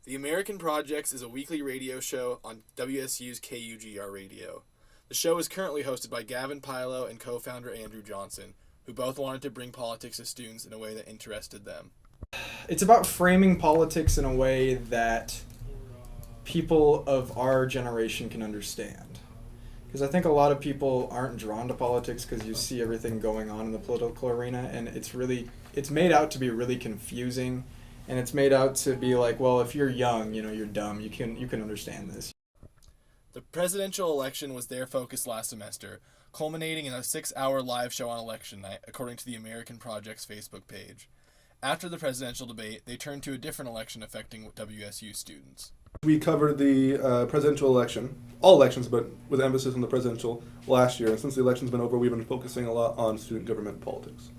The American Projects is a weekly radio show on WSU's KUGR radio. The show is currently hosted by Gavin Pilo and co-founder Andrew Johnson, who both wanted to bring politics to students in a way that interested them. It's about framing politics in a way that people of our generation can understand. Because I think a lot of people aren't drawn to politics because you see everything going on in the political arena, and it's made out to be really confusing, and it's made out to be like, well, if you're young, you're dumb, you can understand this. The presidential election was their focus last semester, culminating in a 6-hour live show on election night, according to the American Project's Facebook page. After the presidential debate, they turned to a different election affecting WSU students. We covered the presidential election, all elections, but with emphasis on the presidential last year. And since the election's been over, we've been focusing a lot on student government politics.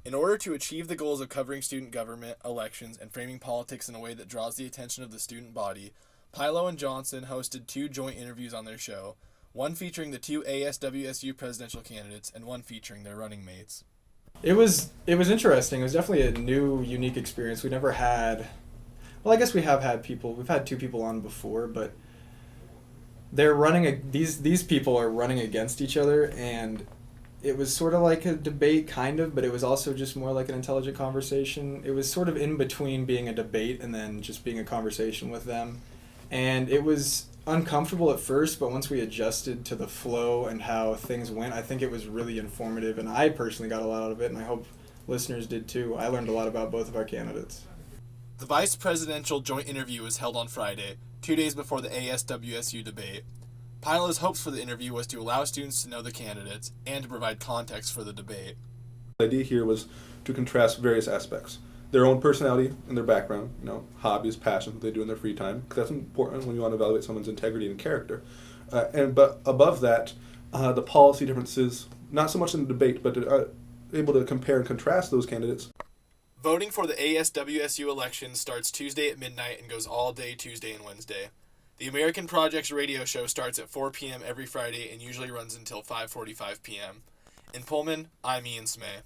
In order to achieve the goals of covering student government, elections, and framing politics in a way that draws the attention of the student body, Pilo and Johnson hosted 2 joint interviews on their show, one featuring the 2 ASWSU presidential candidates and one featuring their running mates. It was interesting. It was definitely a new, unique experience. We never had, well, I guess we've had 2 people on before, but they're these people are running against each other, and it was sort of like a debate, kind of, but it was also just more like an intelligent conversation. It was sort of in between being a debate and then just being a conversation with them. And it was uncomfortable at first, but once we adjusted to the flow and how things went, I think it was really informative, and I personally got a lot out of it, and I hope listeners did too. I learned a lot about both of our candidates. The vice presidential joint interview was held on Friday, 2 days before the ASWSU debate. Pilo's hopes for the interview was to allow students to know the candidates and to provide context for the debate. The idea here was to contrast various aspects. Their own personality and their background, hobbies, passions, what they do in their free time, because that's important when you want to evaluate someone's integrity and character. But above that, the policy differences, not so much in the debate, but able to compare and contrast those candidates. Voting for the ASWSU election starts Tuesday at midnight and goes all day Tuesday and Wednesday. The American Project's radio show starts at 4 p.m. every Friday and usually runs until 5:45 p.m. In Pullman, I'm Smay.